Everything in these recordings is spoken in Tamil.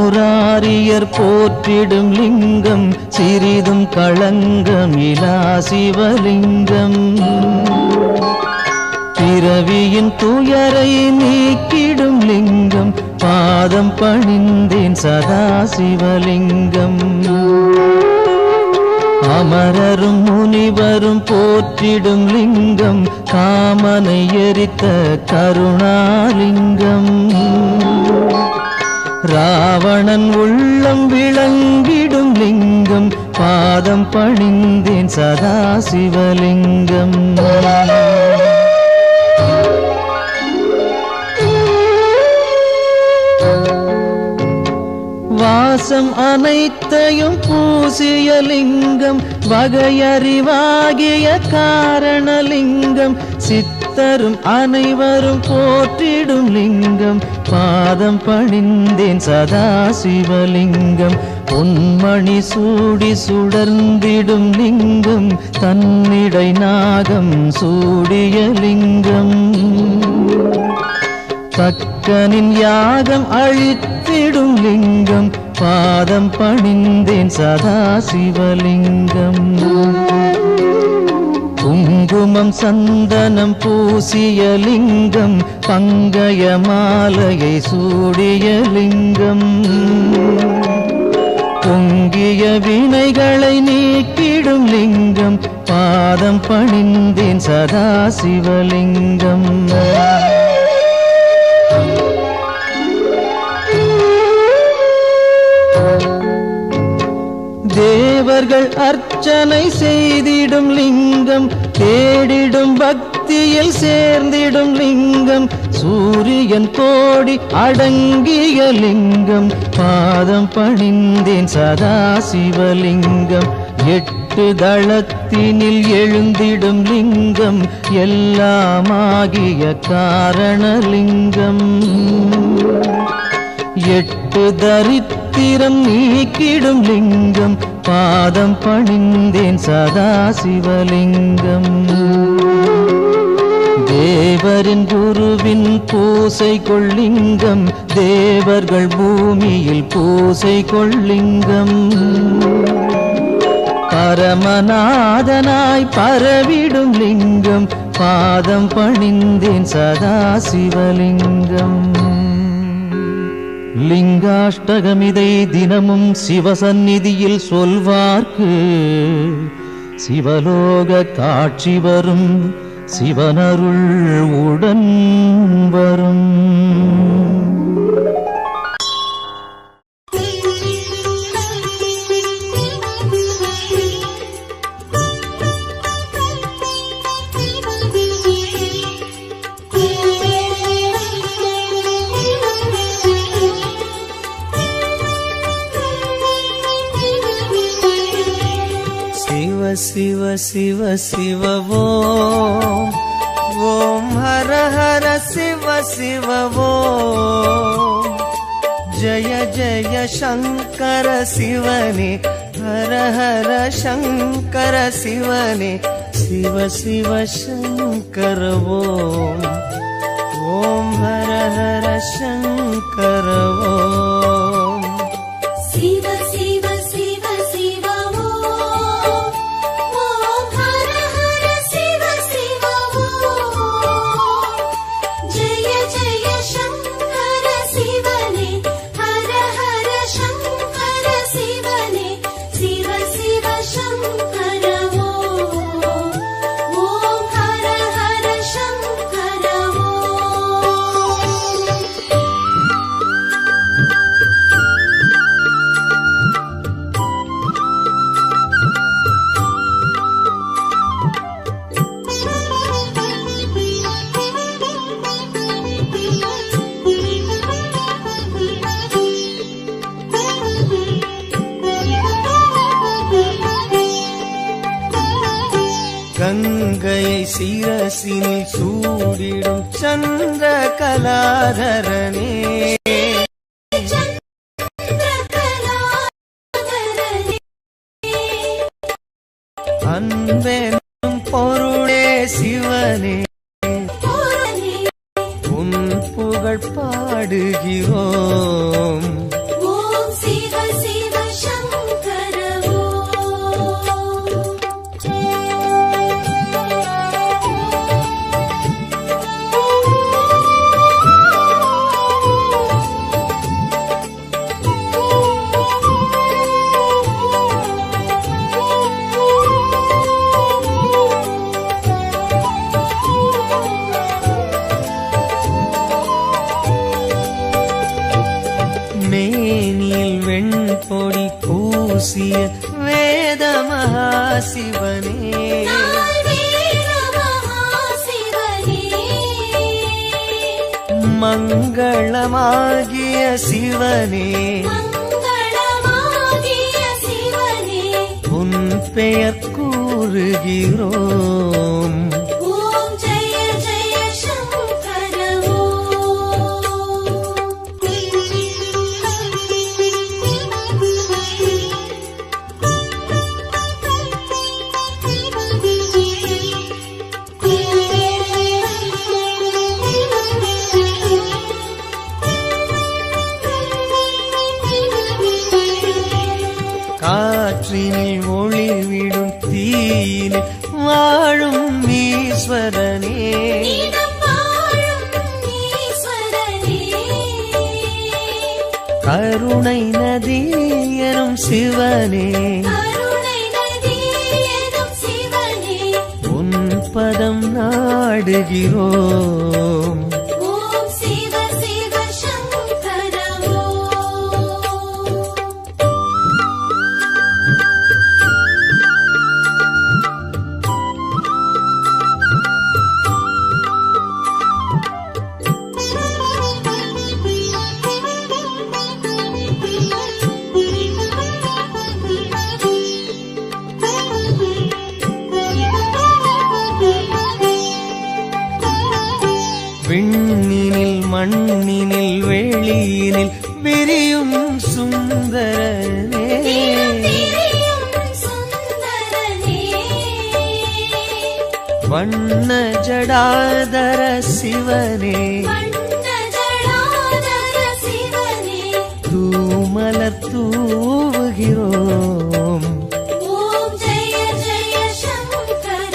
மூராரியர் போற்றிடும் லிங்கம் சிறிதும் களங்கம் இலா சிவலிங்கம். பிறவியின் துயரை நீக்கிடும் லிங்கம் பாதம் பணிந்தேன் சதா சிவலிங்கம். அமரரும் முனிவரும் போற்றிடும் லிங்கம் காமனை எரித்த கருணாலிங்கம். ராவணன் உள்ளம் விளங்கிடும் லிங்கம் பாதம் பணிந்தேன் சதா சிவலிங்கம். வாசம் அனைத்தையும் பூசிய லிங்கம் வகையறிவாகிய காரணலிங்கம். சித்தரும் அனைவரும் போற்றிடும் லிங்கம் பாதம் பணிந்தேன் சதா சிவலிங்கம். பொன்மணி சூடி சுடர்ந்திடும் லிங்கம் தன்னிடை நாகம் சூடிய லிங்கம். தக்கனின் யாகம் அழித்திடும் லிங்கம் பாதம் பணிந்தேன் சதா சிவலிங்கம். குங்குமம் சந்தனம் பூசிய லிங்கம் பங்கய மாலையை சூடிய லிங்கம். பொங்கிய வினைகளை நீக்கிடும் லிங்கம் பாதம் பணிந்தேன் சதா சிவலிங்கம். தேவர்கள் அர்ச்சனை செய்திடும் லிங்கம் தேடிடும் பக்தியில் சேர்ந்திடும் லிங்கம். சூரியன் கோடி அடங்கிய லிங்கம் பாதம் பணிந்தேன் சதா சிவலிங்கம். 8 தளத்தினில் எழுந்திடும் லிங்கம் எல்லாமாகிய காரணலிங்கம். 8 தரித்திரம் நீக்கிடும் லிங்கம் பாதம் பணிந்தேன் சதா சிவலிங்கம். தேவரின் குருவின் பூசை கொள்ளிங்கம் தேவர்கள் பூமியில் பூசை கொள்ளிங்கம். பரமநாதனாய் பரவிடும் லிங்கம் பாதம் பணிந்தேன் சதா சிவலிங்கம். லிங்காஷ்டகமிதை தினமும் சிவசந்நிதியில் சொல்வார்க்கு சிவலோக காட்சி வரும் சிவனருள் உடன் வரும். शिव शिव शिव ओम ओम हर हर शिव शिव ओम जय जय शंकर शिवने हर हर शंकर शिवने शिव शिव शंकर ओम ओम हर हर शंकर ओम शिव शिव शिव शिव ओम हर हर शिव शिव जय जय शंकर शिवने हर हर शंकर शिवने शिव शिव शंकर ओम हर हर शंकर கங்கையை சிரசினில் சூடிடும் சந்திர கலாதரனே அன்பெனும் பொருளே சிவனே உன் புகழ் பாடுகிறோம் வேத மகாசிவனே நால்வேத மகாசிவனே மங்களமாகிய சிவனே மங்களமாகிய சிவனே உன் பெயர் கூறுகிறோம். ஓம் ஜெய ஜெய சங்கர காற்றினில் ஒளிவிடும் தீயினில் வாழும் ஈஸ்வரனே நீதம் வாழும் ஈஸ்வரனே கருணை நதி எனும் சிவனே கருணை நதி எனும் சிவனே உன் பதம் நாடுகிறோம். ஓம் சிவ சிவ சங்கர விண்ணினில் மண்ணினில் வெளியினில் விரியும் சுந்தரனே திரியும் சுந்தரனே வண்ண ஜடாதர சிவனே வண்ண ஜடாதர சிவனே தூமலர் தூவுகிறோம். ஓம் ஜெய ஜெய சங்கர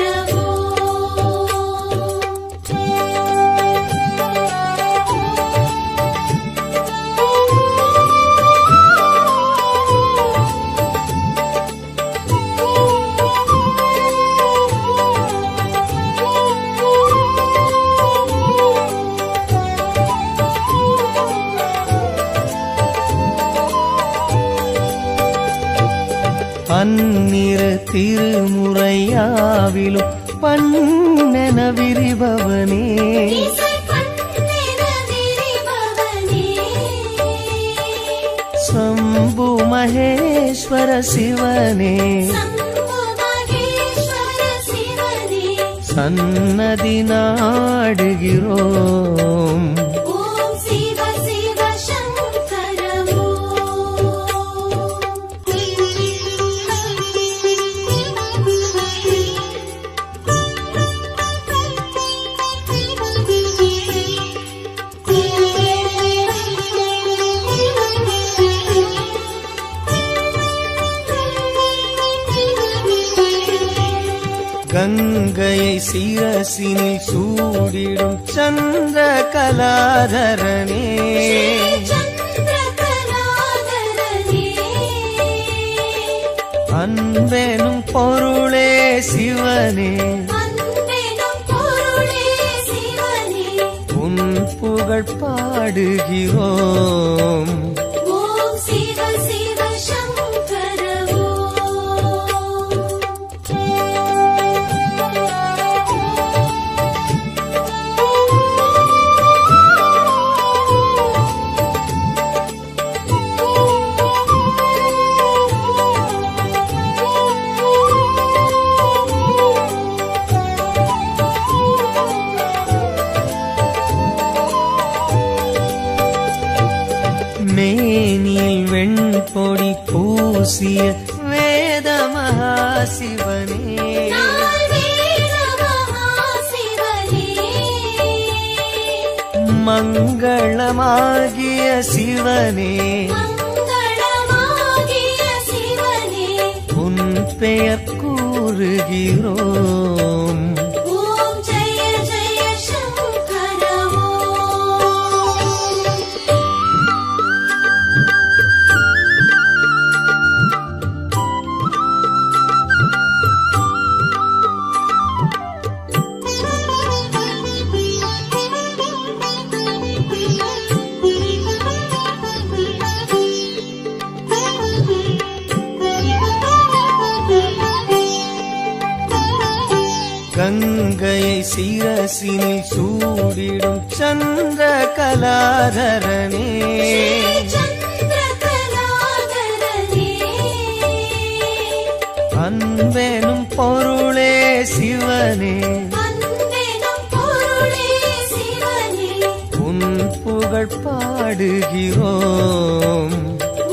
பன்னிரு திருமுறையாவிலும் பண்ணென விரிபவனே இசை பண்ணென விரிபவனே சம்பு மகேஸ்வர சிவனே சம்பு மகேஸ்வர சிவனே சன்னதி நாடுகிறோம். ஓம் சிவ சிவ சங்கர கங்கையை சிரசினில் சூடிடும் சந்திர கலாதரனே சந்திரகலாதரனே அன்பெனும் பொருளே சிவனே அன்பெனும் பொருளே சிவனே உன் புகழ் பாடுகிறோம். ஓம் சிவ சிவ சங்கர மேனில் வெண்பொடி பூசிய வேத மகாசிவனே நால்வேத மகாசிவனே மங்களமாகிய சிவனே மங்களமாகிய சிவனே உன் பெயர் கூறுகிறோம். ஓம் ஜெய ஜெய சங்கர கங்கையை சிரசினில் சூடிடும் சந்திர கலாதரனே சந்திரகலாதரனே அன்பெனும் பொருளே சிவனே அன்பெனும் பொருளே சிவனே உன் புகழ் பாடுகிறோம்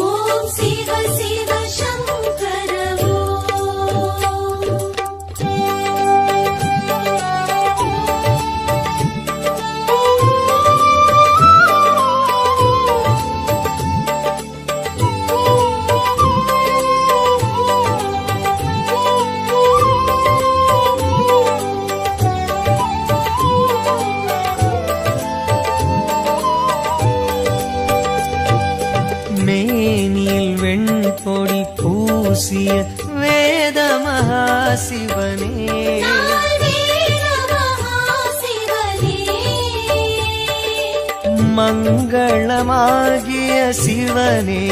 ஓம் சிவ சிவ சங்கர மேனியில் வெண்பொடி பூசிய வேத மகாசிவனே மங்களமாகிய சிவனே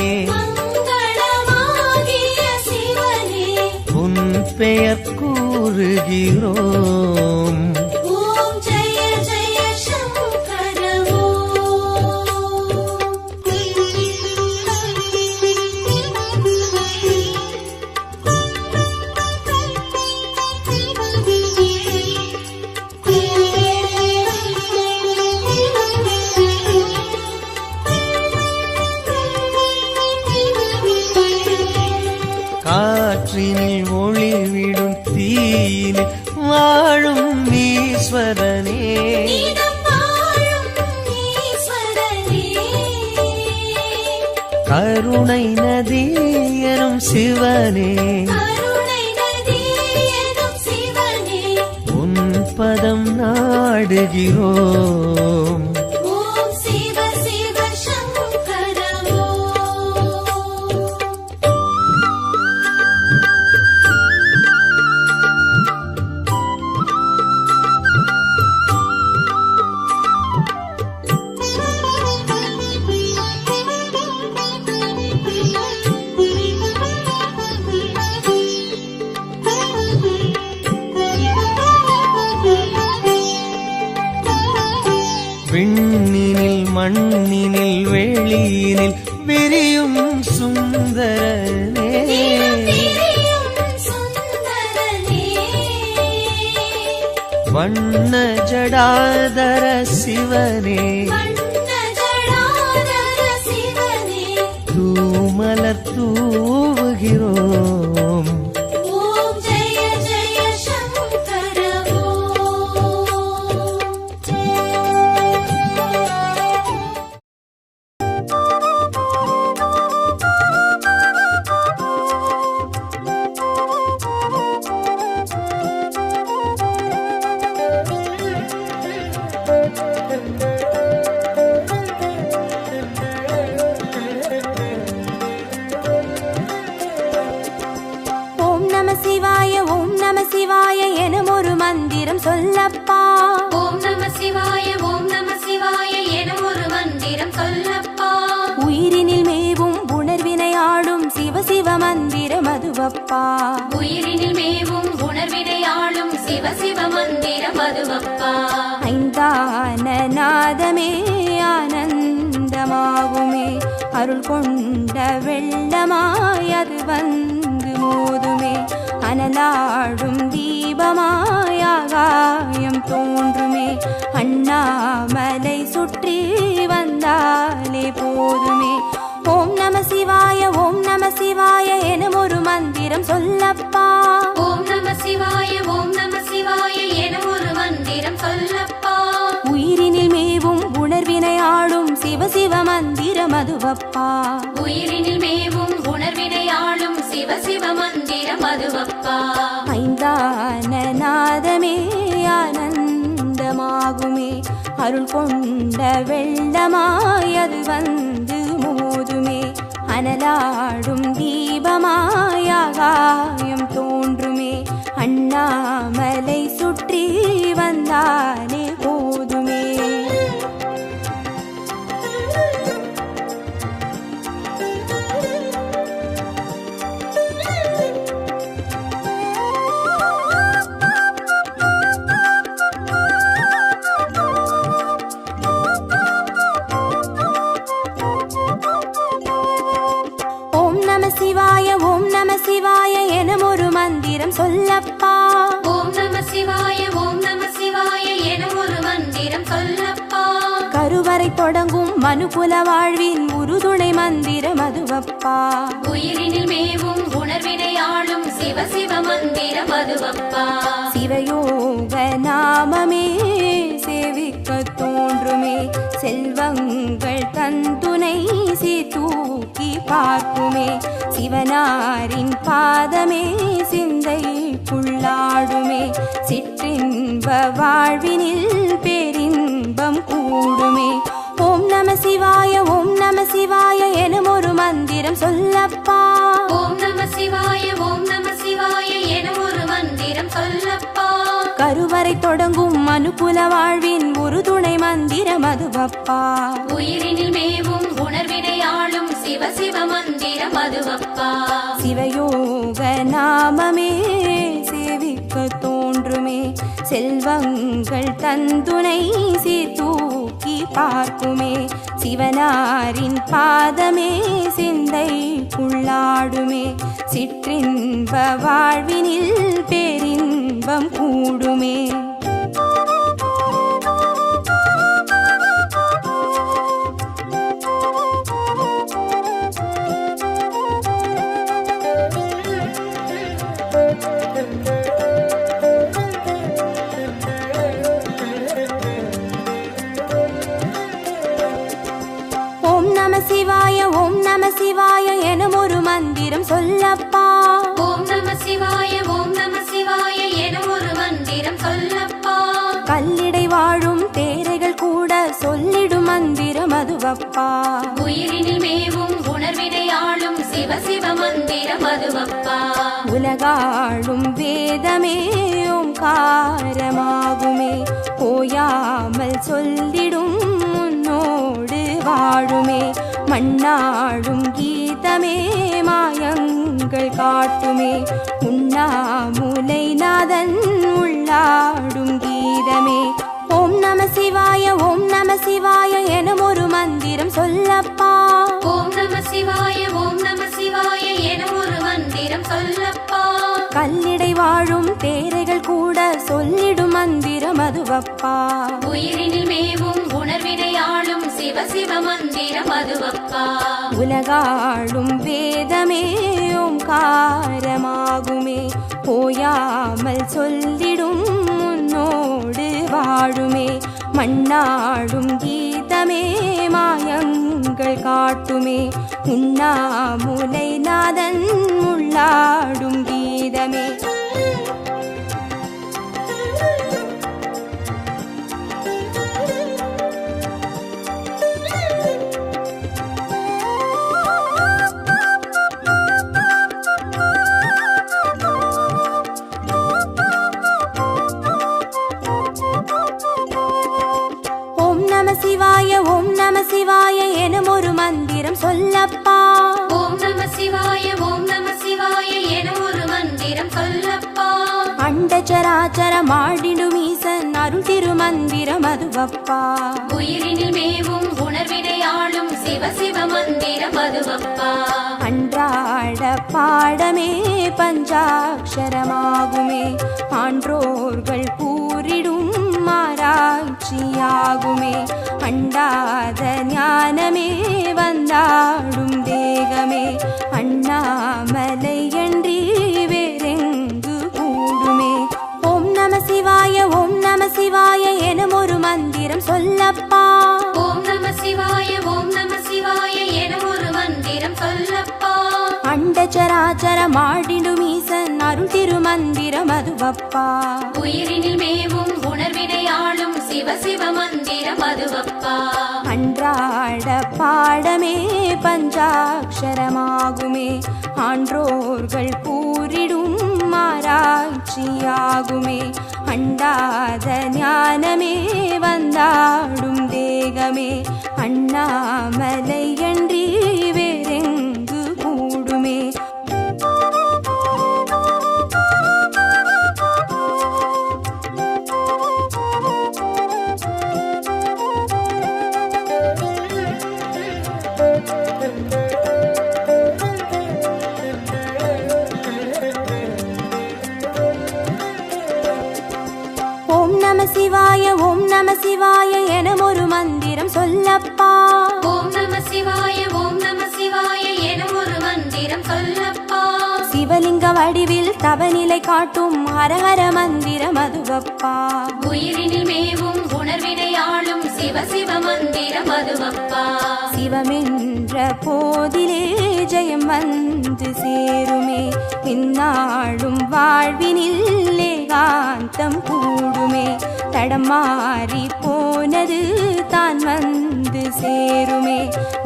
உன் பெயர் கூறுகிறோம் ஓம் ஜெய ஜெய சங்கர காற்றினில் ஒளிவிடும் தீயினில் வாழும் ஈஸ்வரனே நீதம் வாழும் ஈஸ்வரனே கருணை நதி எனும் சிவனே கருணை நதி எனும் சிவனே உன் பதம் நாடுகிறோம் ஓம் சிவ சிவ சங்கர விண்ணினில் மண்ணினில் வெளியினில் விரியும் சுந்தரனே திரியும் சுந்தரனே வண்ண ஜடாதர சிவனே வண்ண ஜடாதர சிவனே தூமலர் தூவுகிறோம் ஓம் ஜெய ஜெய சங்கர ஓம் நம சிவாய எனும் ஒரு மந்திரம் சொல்லப்பா ஓம் நம சிவாய எனும் ஒரு மந்திரம் சொல்லப்பா உயிரினில் மேவும் உணர்வினை ஆளும் சிவ சிவ மந்திரம் அதுவப்பா உயிரினில் மேவும் உணர்வினை ஆளும் சிவ சிவ மந்திரம் அதுவப்பா ஐந்தான நாதமே ஆனந்தமாகுமே அருள் கொண்ட வெள்ளமாய் அது வந்து மோதுமே அனலாடும் தீபமாய் ஆகாயம் தோன்றுமே அண்ணாமலை சுற்றி வந்தாலே போதுமே ஓம் நம சிவாய எனும் ஒரு மந்திரம் சொல்லப்பா ஓம் நம சிவாய எனும் ஒரு மந்திரம் சொல்லப்பா உயிரினில் மேவும் உணர்வினை ஆளும் சிவ சிவ மந்திரம் அதுவப்பா உயிரினில் மேவும் உணர்வினை ஆளும் சிவ சிவ மந்திரம் அதுவப்பா ஐந்தான நாதமே ஆனந்தமாகுமே அருள் கொண்ட வெள்ளமாய் அது வந்து மோதுமே அனலாடும் தீபமாய் ஆகாயம் தோன்றுமே அண்ணாமலை சுற்றி வந்தாலே போதுமே சொல்லப்பா. ஓம் நம சிவாய ஓம் நம சிவாய என ஒரு மந்திரம் சொல்லப்பா. கருவறை தொடங்கும் மனுகுல வாழ்வின் உறுதுணை மந்திரம் அதுவப்பா. உயிரினில் மேவும் உணர்வினை ஆளும் சிவ சிவ மந்திரம் அதுவப்பா. சிவயோக நாமமே சேவிக்க தோன்றுமே, செல்வங்கள் தந்துணை சீர்தூக்கி பார்க்குமே. சிவனாரின் பாதமே சிந்தைக்குள்ளாடுமே, சிற்றின்ப வாழ்வினில் பேரின்பம் கூடுமே. ஓம் நம சிவாய ஓம் நம சிவாய எனும் ஒரு மந்திரம் சொல்லப்பா. ஓம் நம சிவாய ஓம் நம சிவாய என ஒரு மந்திரம் சொல்லப்பா. கருவறை தொடங்கும் மனுகுல வாழ்வின் உறுதுணை மந்திரம் அதுவப்பா. உயிரினில் மேவும் உணர்வினை ஆளும் சிவ சிவ மந்திரம் அதுவப்பா. சிவயோக நாமமே சேவிக்க தோன்றுமே, செல்வங்கள் தந்துணை சீர்தூக்கி பார்க்குமே. சிவனாரின் பாதமே சிந்தைக்குள்ளாடுமே, சிற்றின்ப வாழ்வினில் பேரின்பம் கூடுமே. ஓம் நம சிவாய ஓம் நம சிவாய எனும் ஒரு மந்திரம் சொல்லப்பா. ஓம் நம சிவாய ஓம் நம சிவாய என ஒரு மந்திரம் சொல்லப்பா. கல்லிடை வாழும் தேரைகள் கூட சொல்லிடும் மந்திரம் அதுவப்பா. உயிரினில் மேவும் உணர்வினை ஆளும் சிவ சிவ மந்திரம் அதுவப்பா. உலகாளும் வேதமே ஓங்காரமாகுமே, ஓயாமல் சொல்லிடும் உன்னோடு வாழுமே. மண்ணாடும் கீதமே மாயங்கள் காட்டுமே, உண்ணாமுலை நாதன் உள்ளாடும் கீதமே. ஓம் நம சிவாய ஓம் நம சிவாய எனும் ஒரு மந்திரம் சொல்லப்பா. ஓம் நம சிவாய ஓம் நம சிவாய என ஒரு மந்திரம் சொல்லப்பா. கல்லிடை வாழும் தேரைகள் கூட சொல்லிடும் மந்திரம் அதுவப்பா. உயிரினில் மேவும் உணர்வினை ஆளும் சிவ சிவ மந்திரம் அதுவப்பா. உலகாளும் வேதமே ஓங்காரமாகுமே, ஓயாமல் சொல்லிடும் உன்னோடு வாழுமே. மண்ணாடும் கீதமே மாயங்கள் காட்டுமே, உண்ணாமுலை நாதன் உள்ளாடும் கீதமே. ஓம் நம சிவாய ஓம் நம சிவாய எனும் ஒரு மந்திரம் சொல்லப்பா. ஓம் நம சிவாய ஓம் நம சிவாய என ஒரு மந்திரம் சொல்லப்பா. அண்டச்சராச்சர மாடிடும் ஈசன் அருள் திருமந்திரம் அதுவப்பா. உயிரினில் மேவும் உணர்வினை ஆளும் சிவ சிவ மந்திரம் அதுவப்பா. அன்றாட பாடமே பஞ்சாட்சரமாகுமே, ஆன்றோர்கள் கூறிடும் ஆராய்ச்சியாகுமே. அண்டாத ஞானமே வந்தாடும் தேகமே, அண்ணாமலை என்றி வேறெங்கு கூடுமே. ஓம் நம சிவாய ஓம் நம சிவாய எனும் ஒரு மந்திரம் சொல்லப்பா. ஓம் நம சிவாய ஓம் நம சிவாய என ஒரு மந்திரம் சொல்லப்பா. அண்டச்சராச்சர மாடிடும் ஈசன் அருள் திருமந்திரம் அதுவப்பா. உயிரினில் மேவும் உணர்வினை ஆளும் சிவ சிவ மந்திரம் அதுவப்பா. அன்றாட பாடமே பஞ்சாட்சரமாகுமே, ஆன்றோர்கள் கூறிடும் ஆராய்ச்சியாகுமே. அண்டாத ஞானமே வந்தாடும் தேகமே, அண்ணாமலை என்றி வேறெங்கு கூடுமே. சிவாய ஓம் நம சிவாய எனும் ஒரு மந்திரம் சொல்லப்பா. ஓம் நம சிவாய ஓம் நம சிவாய எனும் ஒரு மந்திரம் சொல்லப்பா. சிவலிங்க வடிவில் தவநிலை காட்டும் ஹரஹர மந்திரம் அதுவப்பா. உயிரினில் மேவும் உணர்வினை ஆளும் சிவ சிவ மந்திரம் அதுவப்பா. சிவமென்ற போதிலே ஜெயம் வந்து சேருமே, இந்நாளும் வாழ்வினில் ஏகாந்தம் கூடுமே. தடம் மாறி போனது தான் வந்து சேருமே,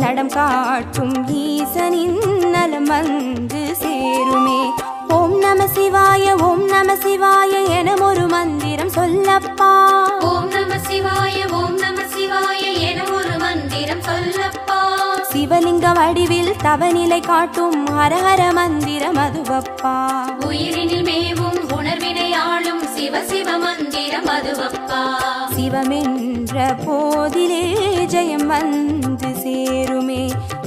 நடம் காட்டும் ஈசனின் நலம் வந்து சேருமே. ஓம் நம சிவாய ஓம் நம சிவாய எனும் ஒரு மந்திரம் சொல்லப்பா. ஓம் நம சிவாய ஓம் நம சிவாய எனும் ஒரு மந்திரம் சொல்லப்பா. சிவலிங்க வடிவில் தவநிலை காட்டும் ஹரஹர மந்திரம் அதுவப்பா. உயிரினில் மேவும் உணர்வினை ஆளும் சிவ சிவ மந்திரம் அதுவப்பா. சிவமென்ற போதிலே ஜெயம் வந்து சேருமே,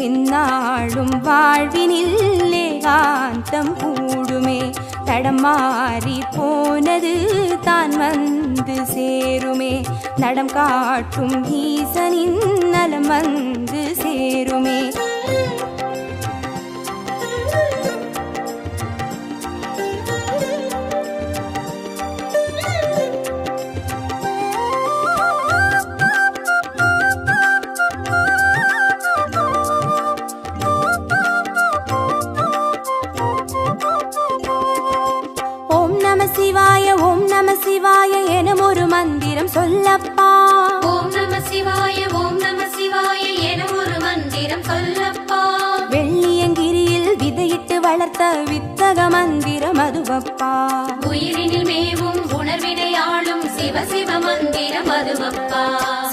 இந்நாளும் வாழ்வினில் ஏகாந்தம் கூடுமே. தடம் மாறி போனது தான் வந்து சேருமே, நடம் காட்டும் ஈசனின் நலம் வந்து சேருமே. சிவாய ஓம் நம சிவாய எனும் ஒரு மந்திரம் சொல்லப்பா. ஓம் நம சிவாய ஓம் நம சிவாய எனும் ஒரு மந்திரம் சொல்லப்பா. வெள்ளியங்கிரியில் விதையிட்டு வளர்த்த வித்தக மந்திரம் அதுவப்பா. உயிரினில் மேவும் உணர்வினை ஆளும் சிவ சிவ மந்திரம் அதுவப்பா.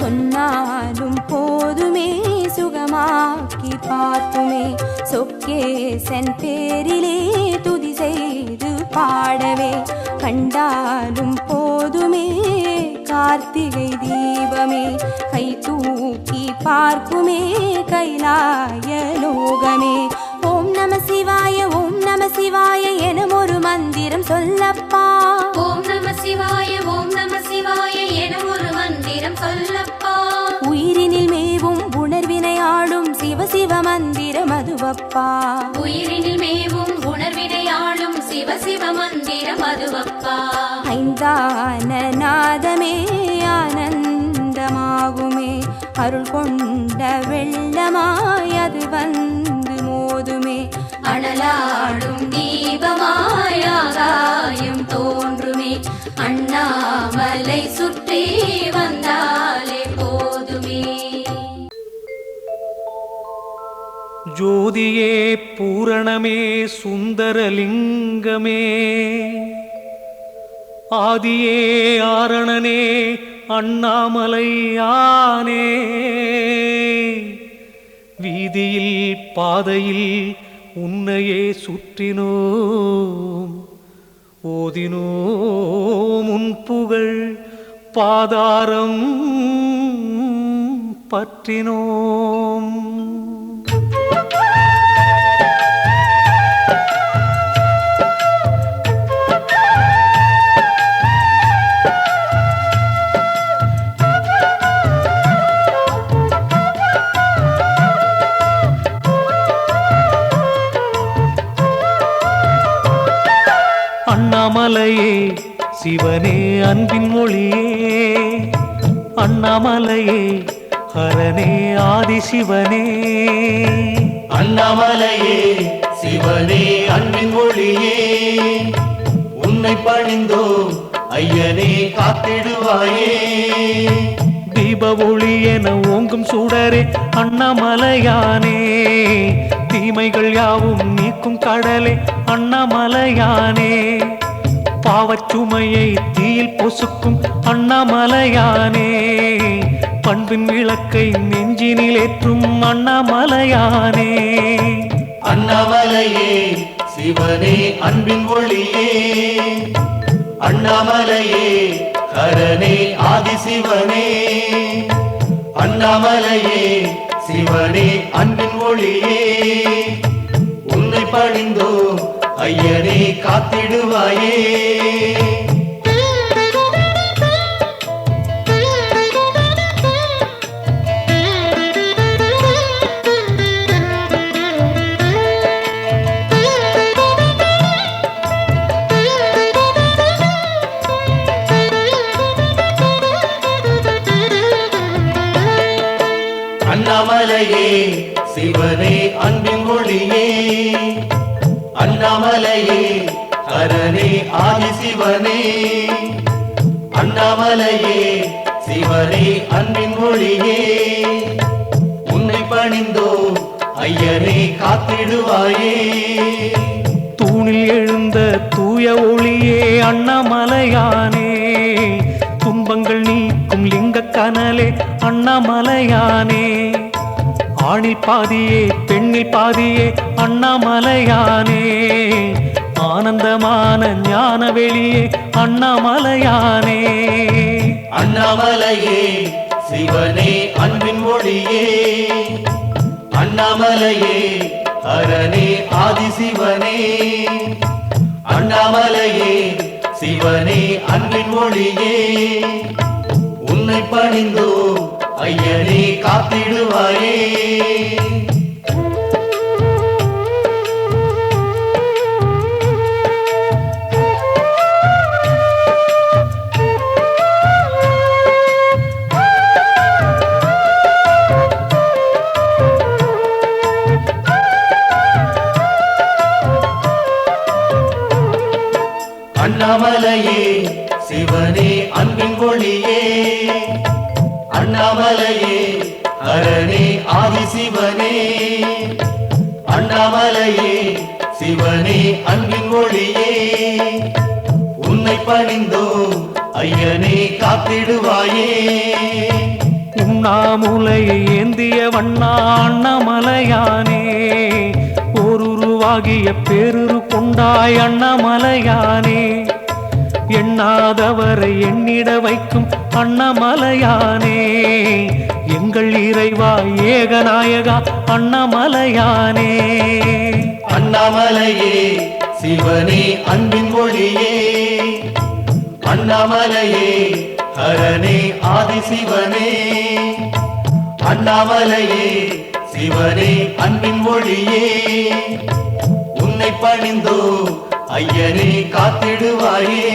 சொன்னாலும் போதுமே சுகமாக்கி பார்த்துமே, சொக்கேசன் பேரிலே துதி செய்து பாடவே. கண்டாலும் போதுமே கார்த்திகை தீபமே, கை தூக்கி பார்க்குமே கைலாய லோகமே. ஓம் நம சிவாய ஓம் நம சிவாய எனும் ஒரு மந்திரம் சொல்லப்பா. ஓம் நம சிவாய ஓம் நம சிவாய எனும் ஒரு மந்திரம் சொல்லப்பா. உயிரினில் மேவும் உணர்வினை ஆளும் சிவ சிவ மந்திரம் அதுவப்பா. உயிரினில் மேவும் உணர்வினை ஆளும் சிவ சிவ மந்திரம் அதுவப்பா. ஐந்தான நாதமே ஆனந்தமாகுமே, அருள் கொண்ட வெள்ளமாய் அது வந்து மோதுமே. அனலாடும் தீபமாய் ஆகாயம் தோன்றுமே, அண்ணாமலை சுற்றி வந்தாலே போதுமே. ஜோதியே பூரணமே சுந்தரலிங்கமே, ஆதியே ஆரணனே அண்ணாமலையானே. வீதியில் பாதையில் உன்னையே சுற்றினோம், ஓதினோம் உன் புகழ் பாதாரம் பற்றினோம். அண்ணாமலையே சிவனே அன்பின் மொழியே, அண்ணாமலையே ஹரனே ஆதிசிவனே. அண்ணாமலையே சிவனே அன்பின் மொழியே, உன்னை பணிந்தோம் ஐயனே காத்திடுவாயே. தீப ஒளி என ஓங்கும் சுடரே அண்ணாமலையானே, தீமைகள் யாவும் நீக்கும் கடலே அண்ணாமலையானே. பாவச்சுமையை தீயில் பொசுக்கும் அண்ணாமலையானே, பண்பின் விளக்கை நெஞ்சினில் ஏற்றும் அண்ணாமலையானே. அண்ணாமலையே சிவனே அன்பின் ஒளியே, அண்ணாமலையே ஹரனே ஆதிசிவனே. அண்ணாமலையே சிவனே அன்பின் ஒளியே, உன்னை பணிந்தோம் ஐயனே காத்திடுவாயே. அண்ணாமலையே சிவனே அன்பின் ஒளியே அண்ணாமலையே ஹரனே ஆதிசிவனே அண்ணாமலையே சிவனே அன்பின் ஒளியே உன்னை பணிந்தோ ஐயனே காத்திடுவாயே தூணில் எழுந்த தூய ஒளியே அண்ணாமலையானே துன்பங்கள் நீக்கும் லிங்க கனலே அண்ணாமலையானே ஆணில் பாதியே பெண்ணில் பாதியே அண்ணாமலையானே ஆனந்தமான ஞான வெளியே அண்ணாமலையானே அண்ணாமலையே சிவனே அன்பின் ஒளியே அண்ணாமலையே ஹரனே ஆதிசிவனே அண்ணாமலையே சிவனே அன்பின் ஒளியே உன்னை பணிந்தோ ஐயனே காத்திடுவாயே அண்ணாமலையே சிவனே அன்பின் ஒளியே அண்ணாமலையே ஹரனே ஆதிசிவனே அண்ணாமலையே சிவனே அன்பின் ஒளியே உன்னை பணிந்தோ ஐயனே காத்திடுவாயே உண்ணாமுலையை ஏந்திய வண்ணா அண்ணாமலையானே ஓருருவாகிய பேருரு கொண்டாய் அண்ணாமலையானே எண்ணாதவரை எண்ணிட வைக்கும் அண்ணாமலையானே எங்கள் இறைவா ஏகநாயகா அண்ணாமலையானே அண்ணாமலையே சிவனே அன்பின் ஒளியே அண்ணாமலையே ஹரனே ஆதிசிவனே அண்ணாமலையே சிவனே அன்பின் ஒளியே உன்னை பணிந்தோ ஐயனே காத்திடுவாயே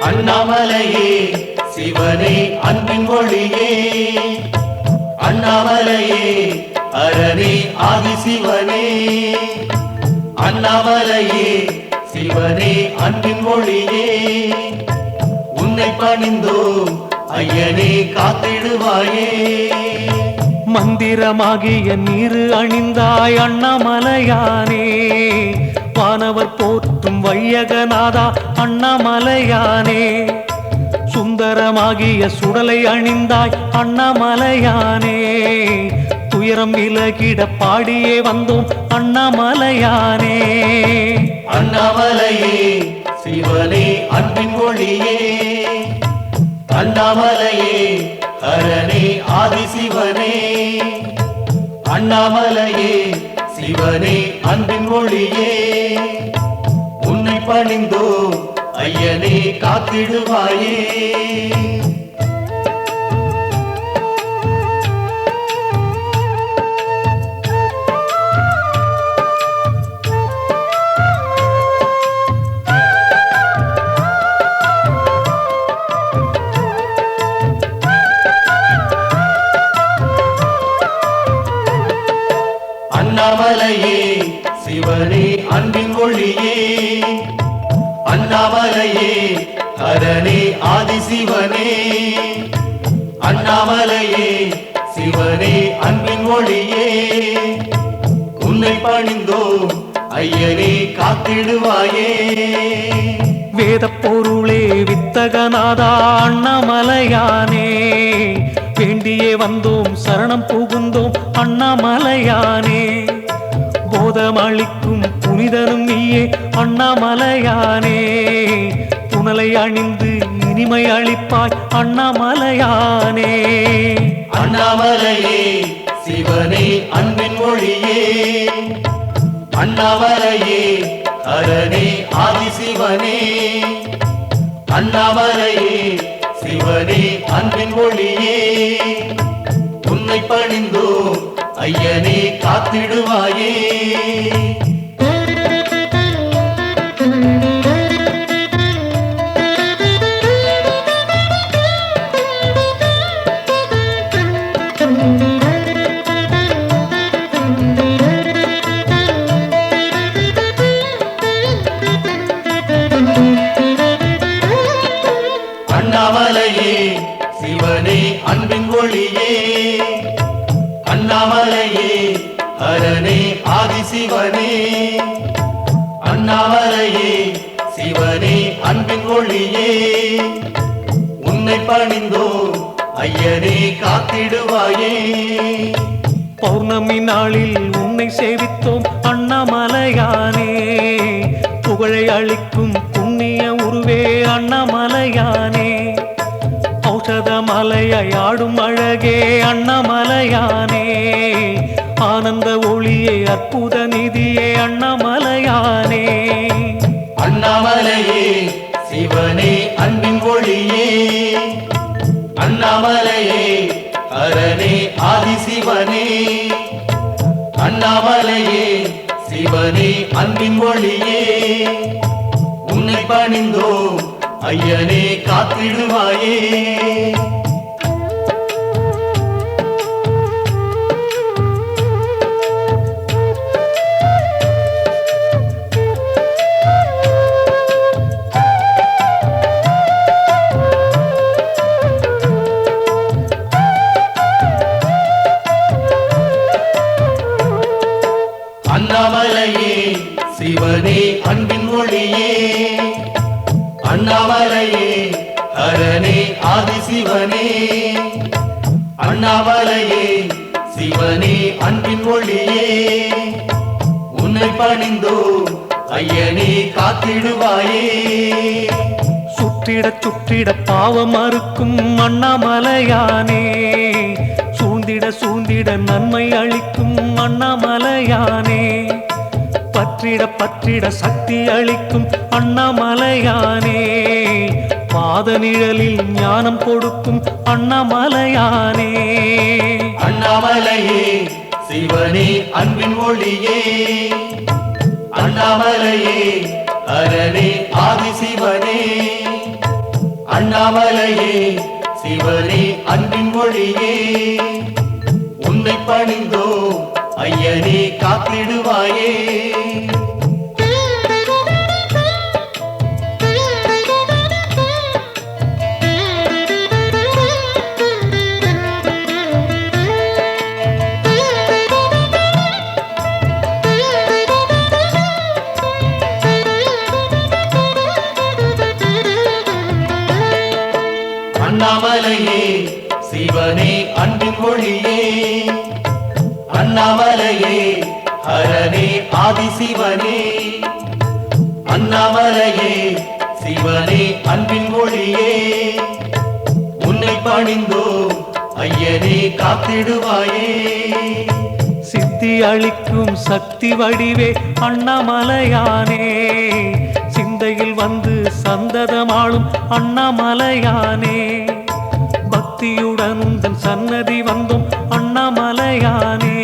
அண்ணாமலையே சிவனே அன்பின் ஒளியே அண்ணாமலையே ஹரனே ஆதிசிவனே அண்ணாமலையே சிவனே அன்பின் ஒளியே உன்னை பணிந்தோ ஐயனே காத்திடுவாயே மந்திரமாகிய நீரு அணிந்தாய் அண்ணாமலையானே வானவர் போற்றும் வையகநாதா அண்ணாமலையானே சுந்தரமாகிய சுடலை அணிந்தாய் அண்ணாமலையானே துயரம் விலகிட பாடியே வந்தோம் அண்ணாமலையானே அண்ணாமலையே சிவனே அன்பின் ஒளியே அண்ணாமலையே ஹரனே ஆதிசிவனே அண்ணாமலையே சிவனே அன்பின் ஒளியே உன்னை பணிந்தோ ஐயனே காத்திடுவாயே அண்ணாமலையே சிவனே அன்பின் ஒளியே அண்ணாமலையே ஹரனே ஆதிசிவனே அண்ணாமலையே சிவனே அன்பின் ஒளியே உன்னை பணிந்தோ ஐயனே காத்திடுவாயே வேத பொருளே வித்தகநாதா அண்ணாமலையானே வேண்டியே வந்தோம் சரணம் புகுந்தோம் அண்ணாமலையானே போதமளிக்கும் புனிதனும் நீயே அண்ணாமலையானே புனலை அணிந்து இனிமை அளிப்பாய் அண்ணாமலையானே அண்ணாமலையே சிவனே அன்பின் ஒளியே அண்ணாமலையே ஹரனே ஆதிசிவனே அண்ணாமலையே சிவனே அன்பின் ஒளியே உன்னை பணிந்தோம் ஐயனே காத்திடுவாயே அண்ணாமலையே சிவனே அன்பின் ஒளியே அண்ணாமலையே ஹரனே ஆதிசிவனே அண்ணாமலையே சிவனே அன்பின் ஒளியே உன்னை பணிந்தோம் ஐயனே காத்திடுவாயே பௌர்ணமி நாளில் உன்னை சேவித்தோம் அண்ணாமலையானே புகழை அளிக்கும் புண்ணிய உருவே அண்ணாமலையானே ஔஷத மலையை ஆடும் அழகே அண்ணாமலையானே ஆனந்த ஒளியே அற்புத நிதியே அண்ணாமலையானே அண்ணாமலையே சிவனே அன்பின் ஒளியே அண்ணாமலையே ஹரனே ஆதிசிவனே அண்ணாமலையே சிவனே அன்பின் ஒளியே உன்னை பணிந்தோம் ஐயனே காத்திடுவாயே அண்ணாமலையே சிவனே அன்பின் ஒளியே அண்ணாமலையே ஹரனே ஆதிசிவனே அண்ணாமலையே சிவனே அன்பின் ஒளியே உன்னை பணிந்தோம் ஐயனே காத்திடுவாயே சுற்றிட சுற்றிட பாவம் அறுக்கும் அண்ணாமலையானே சூழ்ந்திட சூழ்ந்திட நன்மை அளிக்கும் அண்ணாமலையானே பற்றிட பற்றிட சக்தி அளிக்கும் அண்ணாமலையானே பாத நிழலில் ஞானம் கொடுக்கும் அண்ணாமலையானே அண்ணாமலையே சிவனே அன்பின் ஒளியே அண்ணாமலையே ஹரனே ஆதிசிவனே அண்ணாமலையே சிவனே அன்பின் ஒளியே உன்னை பணிந்தோம் ஐயனே காத்திடுவாயே அண்ணாமலையே சிவனே அன்பின் ஒளியே அண்ணாமலையே ஹரனே ஆதிசிவனே அண்ணாமலையே சிவனே அன்பின் ஒளியே உன்னை பணிந்தோம் ஐயனே காத்திடுவாயே சித்தி அளிக்கும் சக்தி வடிவே அண்ணாமலையானே சிந்தையில் வந்து சந்ததமாளும் அண்ணாமலையானே பக்தியுடன் உந்தன் சன்னதி வந்தோம் அண்ணாமலையானே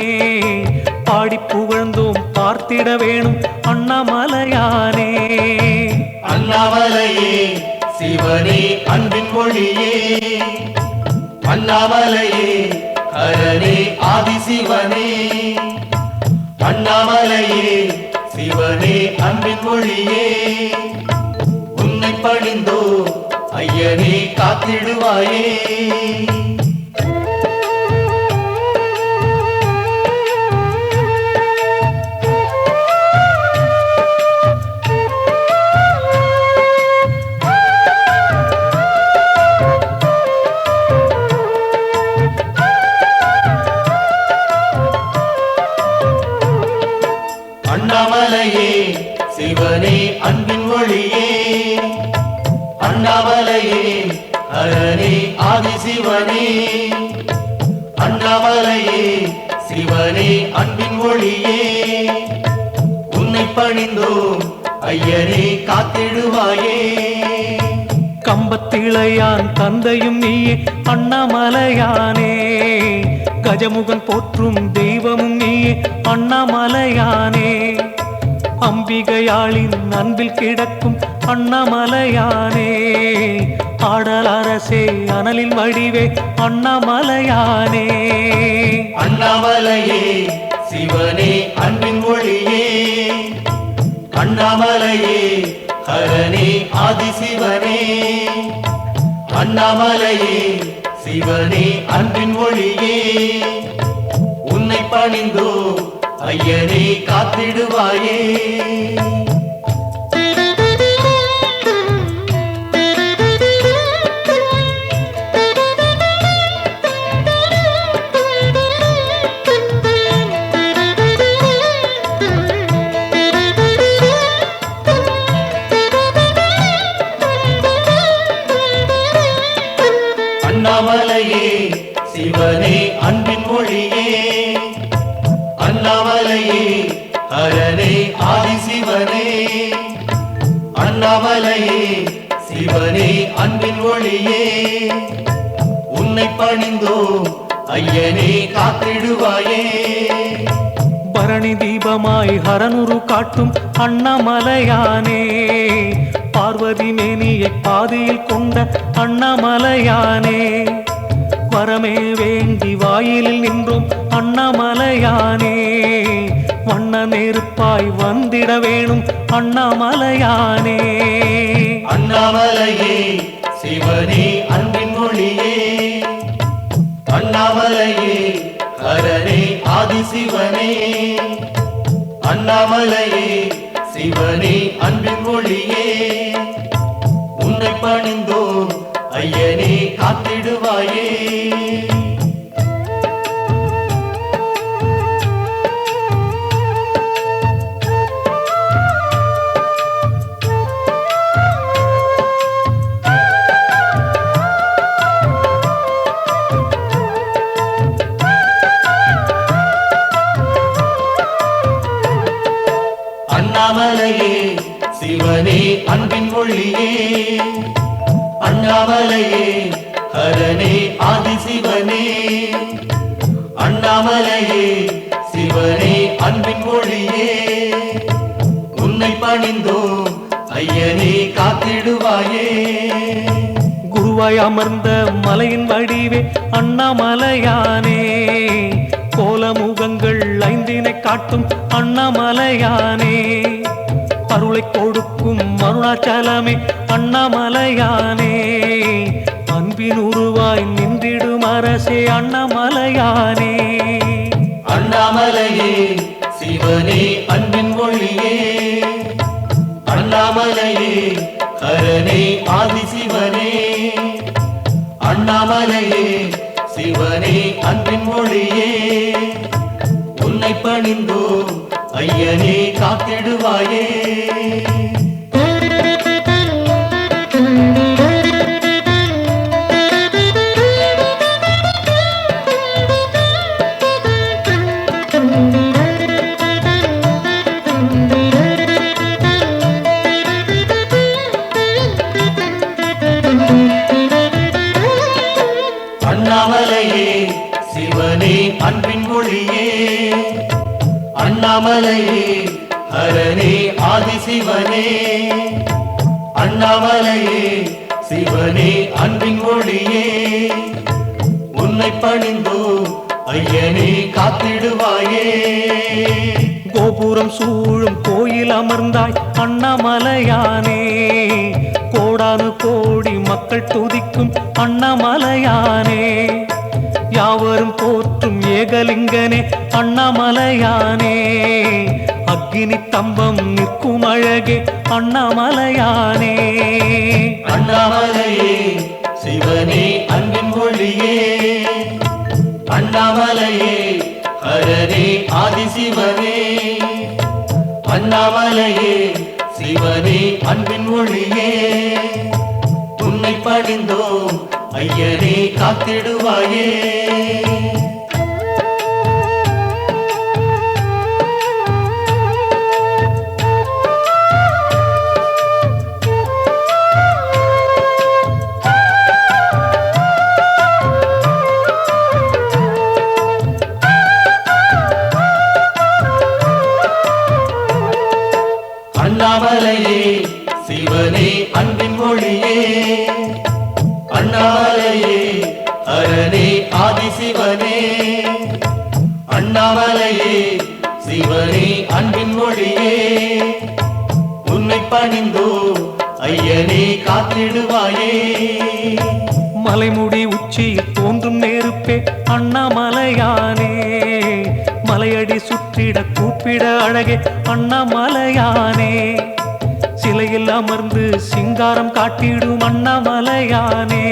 பாடி புகழ்ந்தோம் பார்த்திட வேணும் அண்ணாமலையானே அண்ணாமலையே சிவனே அன்பின் ஒளியே அண்ணாமலையே ஹரனே ஆதிசிவனே அண்ணாமலையே சிவனே அன்பின் ஒளியே உன்னை பணிந்தோம் ஐயனே காத்திடுவாயே அண்ணாமலையே சிவனே அன்பின் ஒளியே அண்ணாமலையே ஹரனே ஆதிசிவனே அண்ணாமலையே சிவனே அன்பின் ஒளியே உன்னை பணிந்தோம் ஐயனே காத்திடுவாயே கம்பத்திளையான் தந்தையும் நீயே அண்ணாமலையானே கஜமுகன் போற்றும் தெய்வமும் நீயே அண்ணாமலையானே அம்பிகையாளின் அன்பில் கிடக்கும் அண்ணாமலையானே ஆடல் அரசே அனலின் வடிவே அண்ணாமலையானே அண்ணாமலையே சிவனே அன்பின் ஒளியே அண்ணாமலையே ஹரனே ஆதிசிவனே அண்ணாமலையே சிவனே அன்பின் ஒளியே உன்னை பணிந்தோ ஐயனே காத்திடுவாயே அண்ணாமலையே சிவனே அன்பின் மொழியே அண்ணாமலையே ஹரனே ஆதிசிவனே அண்ணாமலையே சிவனே அன்பின் ஒளியே உன்னை பணிந்தோ ஐயனே காத்திடுவாயே பரணி தீபமாய் ஹரனுரு காட்டும் அண்ணாமலையானே பார்வதி மேனியை பாதியில் கொண்ட அண்ணாமலையானே வரமே வேண்டி வாயிலில் நின்றோம் அண்ணாமலையானே வண்ண நெருப்பாய் வந்திட வேணும் அண்ணாமலையானே அண்ணாமலையே சிவனே அன்பின் மொழியே அண்ணாமலையே ஹரனே ஆதிசிவனே அண்ணாமலையே சிவனே அன்பின் மொழியே உன்னை பணிந்தோ ஐயனே காத்திடுவாயே அண்ணாமலையே சிவனே அன்பின் ஒளியே அண்ணாமலையே ஹரனே ஆதிசிவனே அண்ணாமலையே சிவனே அன்பின் ஒளியே உன்னை பணிந்தோ ஐயனே காத்திடுவாயே குருவாய் அமர்ந்த மலையின் வடிவே அண்ணாமலையானே கோலமுகங்கள் ஐந்தினை காட்டும் அண்ணாமலையானே அருளை கொடுக்கும் அருணாச்சலமே அண்ணாமலையானே அன்பின் உருவாய் நின்றிடும் அரசே அண்ணாமலையானே அண்ணாமலையே சிவனே அன்பின் ஒளியே அண்ணாமலையே ஹரனே ஆதிசிவனே அண்ணாமலையே சிவனே அன்பின் மொழியே உன்னை பணிந்தோ ஐயனே காத்திடுவாயே அண்ணாமலையே சிவனே அன்பின் மொழியே அண்ணாமலையே ஹரனே ஆதிசிவனே அண்ணாமலையே சிவனே அன்பின் மொழியே உன்னை பணிந்தோ ஐயனே காத்திடுவாயே கோபுரம் சூழும் கோயில் அமர்ந்தாய் அண்ணாமலையானே கோடானு கோடி மக்கள் துதிக்கும் அண்ணாமலையானே யாவரும் போற்றும் ஏகலிங்கனே அண்ணாமலையானே அக்கினி தம்பம் நிற்கும் அழகே அண்ணாமலையானே அண்ணாமலையே சிவனே அன்பின் மொழியே அண்ணாமலையே ஹரனே ஆதிசிவனே அண்ணாமலையே சிவனே அன்பின் மொழியே உன்னை பணிந்தோ ஐயனே காத்திடுவாயே அண்ணாமலையே சிவனே அன்பின் ஒளியே அண்ணாமலையே ஹரனே ஆதிசிவனே அண்ணாமலையே சிவனே அன்பின் ஒளியே உன்னை பணிந்தோ ஐயனே காத்திடுவாயே மலைமுடி உச்சியில் தோன்றும் நெருப்பே அண்ணாமலையானே மலையடி சுற்றிட கூப்பிட அழகே அண்ணாமலையானே சிலையில் அமர்ந்து சிங்காரம் காட்டிடும் அண்ணாமலையானே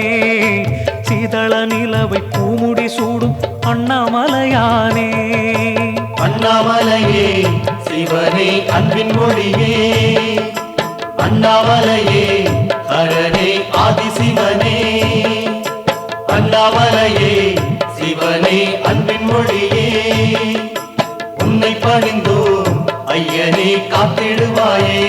சீதள நிலவை பூமுடி சூடும் அண்ணாமலையானே அண்ணாமலையே சிவனே அன்பின் மொழியே அண்ணாமலையே ஹரனே ஆதிசிவனே அண்ணாமலையே சிவனே அன்பின் மொழியே உன்னை பணிந்தோ ஐயனே காத்திடுவாயே